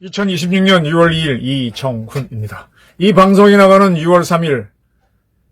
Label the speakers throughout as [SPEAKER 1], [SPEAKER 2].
[SPEAKER 1] (2026년 6월 2일) 이정훈입니다. 이 방송이 나가는 6월 3일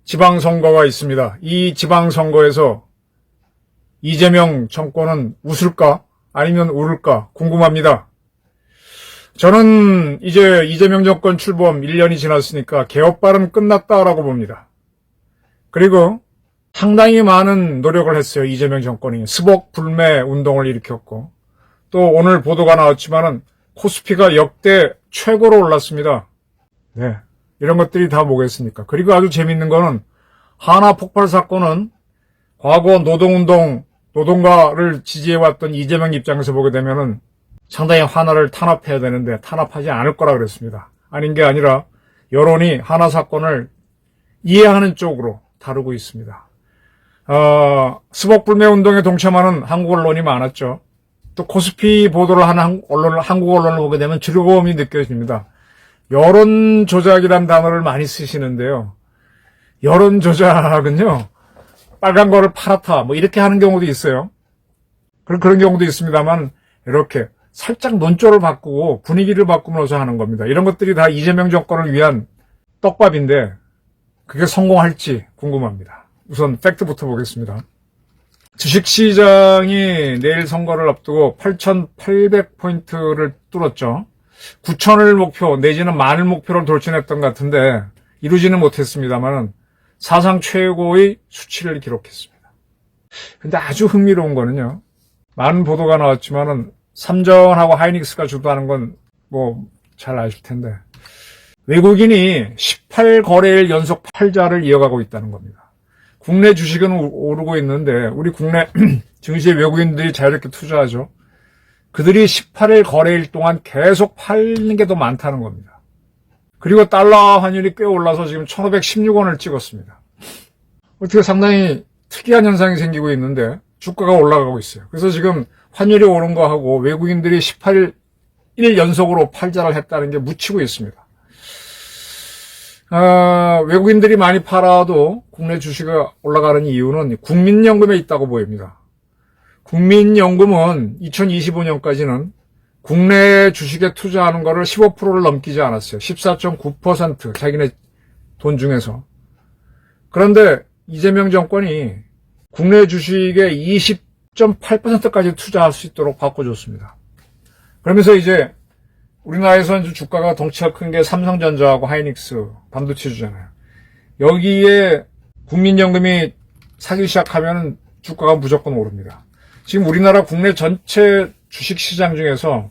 [SPEAKER 1] 지방선거가 있습니다. 이 지방선거에서 이재명 정권은 웃을까 아니면 울을까 궁금합니다. 저는 이제 이재명 정권 출범 1년이 지났으니까 개업발은 끝났다라고 봅니다. 그리고 상당히 많은 노력을 했어요. 이재명 정권이 스벅 불매 운동을 일으켰고, 또 오늘 보도가 나왔지만은 코스피가 역대 최고로 올랐습니다. 네, 이런 것들이 다 뭐겠습니까? 그리고 아주 재밌는 거는 하나 폭발 사건은 과거 노동가를 지지해왔던 이재명 입장에서 보게 되면은 상당히 하나를 탄압해야 되는데 탄압하지 않을 거라 그랬습니다. 아닌 게 아니라 여론이 하나 사건을 이해하는 쪽으로 다루고 있습니다. 스벅 불매 운동에 동참하는 한국 언론이 많았죠. 또 코스피 보도를 하는 한국 언론을 보게 되면 즐거움이 느껴집니다. 여론 조작이란 단어를 많이 쓰시는데요. 여론 조작은요, 빨간 거를 파랗다 뭐 이렇게 하는 경우도 있어요. 그런 경우도 있습니다만 이렇게 살짝 논조를 바꾸고 분위기를 바꾸면서 하는 겁니다. 이런 것들이 다 이재명 정권을 위한 떡밥인데 그게 성공할지 궁금합니다. 우선 팩트부터 보겠습니다. 주식시장이 내일 선거를 앞두고 8,800포인트를 뚫었죠. 9,000을 목표 내지는 10,000을 목표로 돌진했던 것 같은데 이루지는 못했습니다만 사상 최고의 수치를 기록했습니다. 근데 아주 흥미로운 거는요, 많은 보도가 나왔지만은 삼전하고 하이닉스가 주도하는 건 뭐 잘 아실 텐데 외국인이 18거래일 연속 팔자를 이어가고 있다는 겁니다. 국내 주식은 오르고 있는데 우리 국내 증시에 외국인들이 자유롭게 투자하죠. 그들이 18일 거래일 동안 계속 팔는 게 더 많다는 겁니다. 그리고 달러 환율이 꽤 올라서 지금 1,516원을 찍었습니다. 어떻게 상당히 특이한 현상이 생기고 있는데 주가가 올라가고 있어요. 그래서 지금 환율이 오른 거하고 외국인들이 18일 연속으로 팔자를 했다는 게 묻히고 있습니다. 외국인들이 많이 팔아도 국내 주식이 올라가는 이유는 국민연금에 있다고 보입니다. 국민연금은 2025년까지는 국내 주식에 투자하는 거를 15%를 넘기지 않았어요. 14.9% 자기네 돈 중에서. 그런데 이재명 정권이 국내 주식에 20.8%까지 투자할 수 있도록 바꿔줬습니다. 그러면서 이제 우리나라에서는 주가가 덩치가 큰 게 삼성전자하고 하이닉스, 반도체주잖아요. 여기에 국민연금이 사기 시작하면 주가가 무조건 오릅니다. 지금 우리나라 국내 전체 주식시장 중에서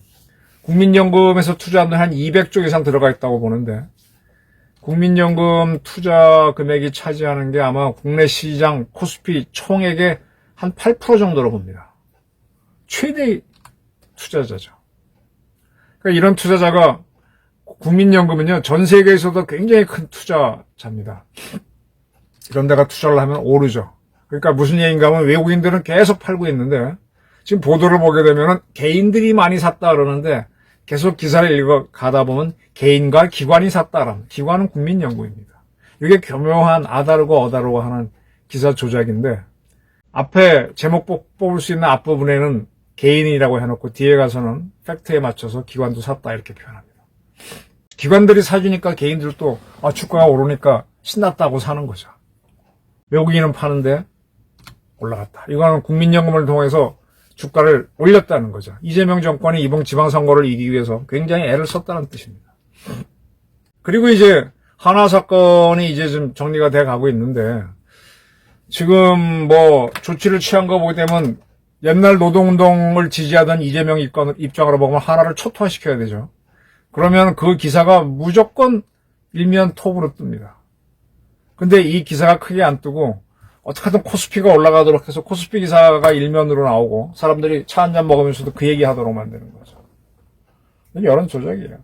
[SPEAKER 1] 국민연금에서 투자한 돈 한 200조 이상 들어가 있다고 보는데 국민연금 투자 금액이 차지하는 게 아마 국내 시장 코스피 총액의 한 8% 정도로 봅니다. 최대 투자자죠. 그러니까 이런 투자자가 국민연금은요, 전 세계에서도 굉장히 큰 투자자입니다. 이런 데가 투자를 하면 오르죠. 그러니까 무슨 얘기인가 하면 외국인들은 계속 팔고 있는데 지금 보도를 보게 되면은 개인들이 많이 샀다 그러는데 계속 기사를 읽어가다 보면 개인과 기관이 샀다라는, 기관은 국민연금입니다. 이게 교묘한 아다르고 어다르고 하는 기사 조작인데 앞에 제목 뽑을 수 있는 앞부분에는 개인이라고 해놓고 뒤에 가서는 팩트에 맞춰서 기관도 샀다 이렇게 표현합니다. 기관들이 사주니까 개인들도 주가가 오르니까 신났다고 사는 거죠. 외국인은 파는데 올라갔다. 이거는 국민연금을 통해서 주가를 올렸다는 거죠. 이재명 정권이 이번 지방선거를 이기기 위해서 굉장히 애를 썼다는 뜻입니다. 그리고 이제 한화 사건이 이제 좀 정리가 돼 가고 있는데 지금 뭐 조치를 취한 거 보게 되면 옛날 노동운동을 지지하던 이재명 입장으로 보면 하나를 초토화시켜야 되죠. 그러면 그 기사가 무조건 일면 톱으로 뜹니다. 근데 이 기사가 크게 안 뜨고 어떻게든 코스피가 올라가도록 해서 코스피 기사가 일면으로 나오고 사람들이 차 한잔 먹으면서도 그 얘기 하도록 만드는 거죠. 여론 조작이에요.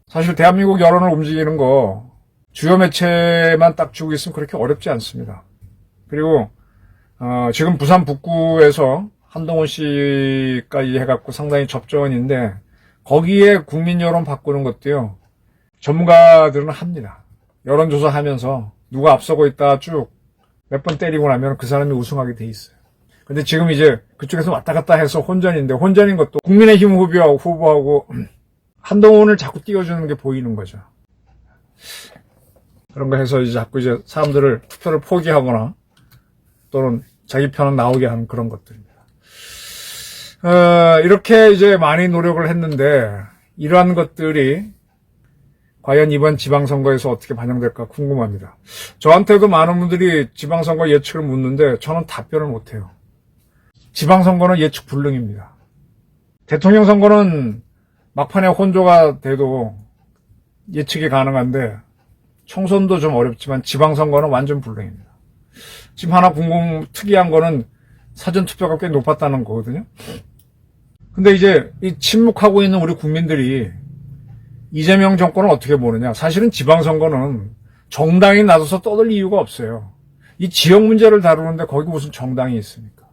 [SPEAKER 1] 사실 대한민국 여론을 움직이는 거 주요 매체만 딱 주고 있으면 그렇게 어렵지 않습니다. 그리고 지금 부산 북구에서 한동훈 씨까지 해갖고 상당히 접전인데 거기에 국민 여론 바꾸는 것도요, 전문가들은 합니다. 여론조사 하면서 누가 앞서고 있다 쭉 몇 번 때리고 나면 그 사람이 우승하게 돼 있어요. 근데 지금 이제 그쪽에서 왔다 갔다 해서 혼전인데, 혼전인 것도 국민의힘 후보하고 한동훈을 자꾸 띄워주는 게 보이는 거죠. 그런 거 해서 이제 자꾸 이제 사람들을 투표를 포기하거나 또는 자기 편은 나오게 하는 그런 것들입니다. 이렇게 이제 많이 노력을 했는데 이러한 것들이 과연 이번 지방선거에서 어떻게 반영될까 궁금합니다. 저한테도 많은 분들이 지방선거 예측을 묻는데 저는 답변을 못해요. 지방선거는 예측 불능입니다. 대통령 선거는 막판에 혼조가 돼도 예측이 가능한데 총선도 좀 어렵지만 지방선거는 완전 불능입니다. 지금 하나 특이한 거는 사전투표가 꽤 높았다는 거거든요. 근데 이제 이 침묵하고 있는 우리 국민들이 이재명 정권을 어떻게 보느냐. 사실은 지방선거는 정당이 나서서 떠들 이유가 없어요. 이 지역 문제를 다루는데 거기 무슨 정당이 있습니까?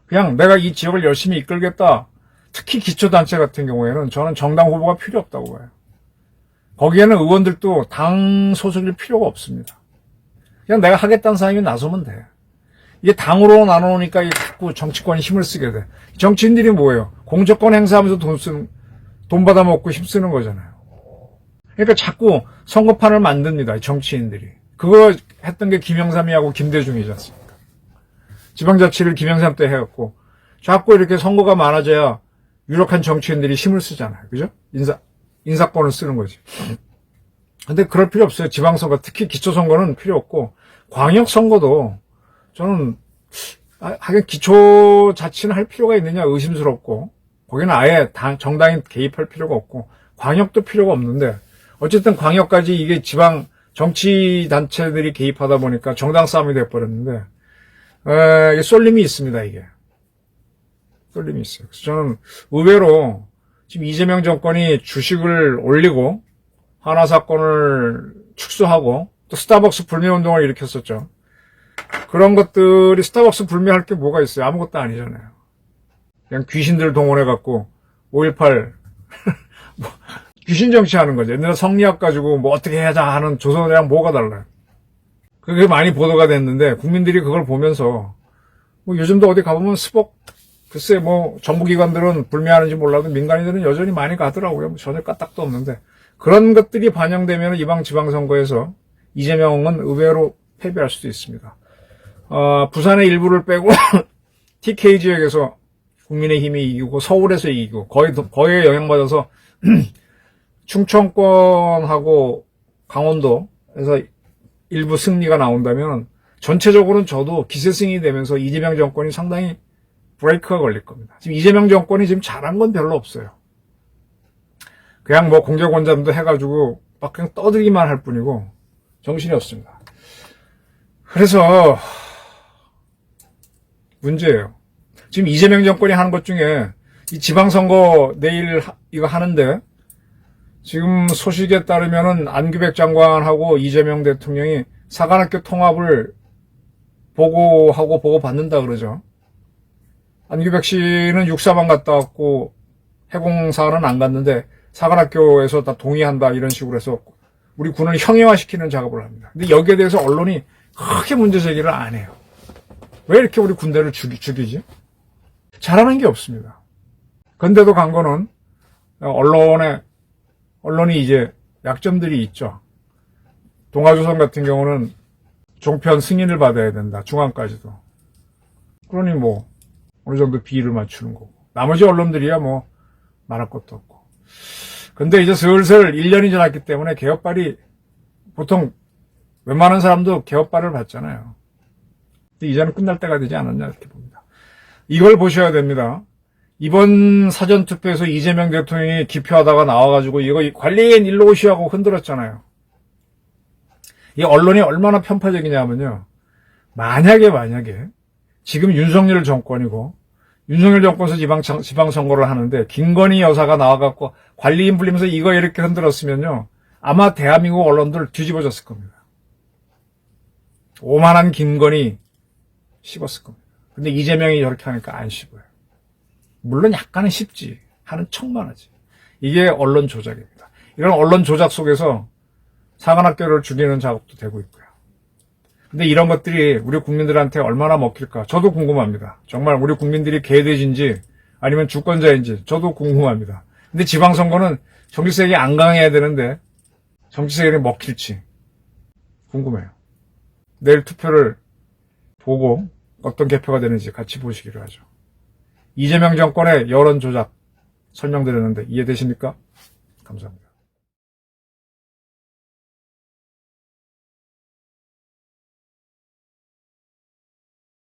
[SPEAKER 1] 그냥 내가 이 지역을 열심히 이끌겠다. 특히 기초단체 같은 경우에는 저는 정당 후보가 필요 없다고 봐요. 거기에는 의원들도 당 소속일 필요가 없습니다. 그냥 내가 하겠다는 사람이 나서면 돼. 이게 당으로 나누니까 자꾸 정치권이 힘을 쓰게 돼. 정치인들이 뭐예요? 공천권 행사하면서 돈 받아먹고 힘쓰는 거잖아요. 그러니까 자꾸 선거판을 만듭니다. 정치인들이. 그거 했던 게 김영삼이하고 김대중이지 않습니까? 지방자치를 김영삼 때 해갖고 자꾸 이렇게 선거가 많아져야 유력한 정치인들이 힘을 쓰잖아요. 그죠? 인사권을 쓰는 거지. 근데 그럴 필요 없어요. 지방선거, 특히 기초선거는 필요 없고, 광역선거도 저는, 하긴 기초자치는 할 필요가 있느냐 의심스럽고, 거기는 아예 정당이 개입할 필요가 없고, 광역도 필요가 없는데, 어쨌든 광역까지 이게 지방 정치단체들이 개입하다 보니까 정당 싸움이 돼버렸는데, 이게 쏠림이 있습니다, 이게. 쏠림이 있어요. 그래서 저는 의외로 지금 이재명 정권이 주식을 올리고, 하나 사건을 축소하고, 또 스타벅스 불매운동을 일으켰었죠. 그런 것들이 스타벅스 불매할 게 뭐가 있어요? 아무것도 아니잖아요. 그냥 귀신들 동원해갖고, 5.18, 귀신 정치하는 거죠. 옛날에 성리학 가지고 뭐 어떻게 하자 하는 조선이랑 뭐가 달라요. 그게 많이 보도가 됐는데 국민들이 그걸 보면서 뭐 요즘도 어디 가보면 스벅 글쎄 뭐 정부기관들은 불매하는지 몰라도 민간인들은 여전히 많이 가더라고요. 뭐 전혀 까딱도 없는데 그런 것들이 반영되면 이번 지방선거에서 이재명은 의외로 패배할 수도 있습니다. 부산의 일부를 빼고 TK 지역에서 국민의힘이 이기고 서울에서 이기고 거의 영향받아서 충청권하고 강원도에서 일부 승리가 나온다면 전체적으로는 저도 기세승이 되면서 이재명 정권이 상당히 브레이크가 걸릴 겁니다. 지금 이재명 정권이 지금 잘한 건 별로 없어요. 그냥 뭐 공개권잠도 해가지고 막 그냥 떠들기만 할 뿐이고 정신이 없습니다. 그래서 문제예요. 지금 이재명 정권이 하는 것 중에 이 지방선거 내일 이거 하는데 지금 소식에 따르면은 안규백 장관하고 이재명 대통령이 사관학교 통합을 보고받는다 그러죠. 안규백 씨는 육사만 갔다 왔고 해공사는 안 갔는데 사관학교에서 다 동의한다 이런 식으로 해서 우리 군을 형해화시키는 작업을 합니다. 근데 여기에 대해서 언론이 크게 문제 제기를 안 해요. 왜 이렇게 우리 군대를 죽이지? 잘하는 게 없습니다. 근데도 간 거는 언론이 이제 약점들이 있죠. 동아조선 같은 경우는 종편 승인을 받아야 된다. 중앙까지도. 그러니 뭐 어느 정도 비율을 맞추는 거고. 나머지 언론들이야 뭐 말할 것도 없고. 근데 이제 슬슬 1년이 지났기 때문에 개혁발이 보통 웬만한 사람도 개혁발을 받잖아요. 근데 이제는 끝날 때가 되지 않았냐 이렇게 봅니다. 이걸 보셔야 됩니다. 이번 사전투표에서 이재명 대통령이 기표하다가 나와가지고 이거 관리인 일로 오시라고 흔들었잖아요. 이 언론이 얼마나 편파적이냐면요. 만약에 지금 윤석열 정권이고 윤석열 정권에서 지방선거를 하는데 김건희 여사가 나와갖고 관리인 불리면서 이거 이렇게 흔들었으면요. 아마 대한민국 언론들 뒤집어졌을 겁니다. 오만한 김건희 씹었을 겁니다. 근데 이재명이 저렇게 하니까 안 씹어요. 물론 약간은 쉽지. 하는 척만 하지. 이게 언론 조작입니다. 이런 언론 조작 속에서 사관학교를 죽이는 작업도 되고 있고요. 근데 이런 것들이 우리 국민들한테 얼마나 먹힐까? 저도 궁금합니다. 정말 우리 국민들이 개돼지인지 아니면 주권자인지 저도 궁금합니다. 근데 지방선거는 정치색이 안 강해야 되는데 정치색이 먹힐지 궁금해요. 내일 투표를 보고 어떤 개표가 되는지 같이 보시기로 하죠. 이재명 정권의 여론 조작 설명드렸는데 이해되십니까? 감사합니다.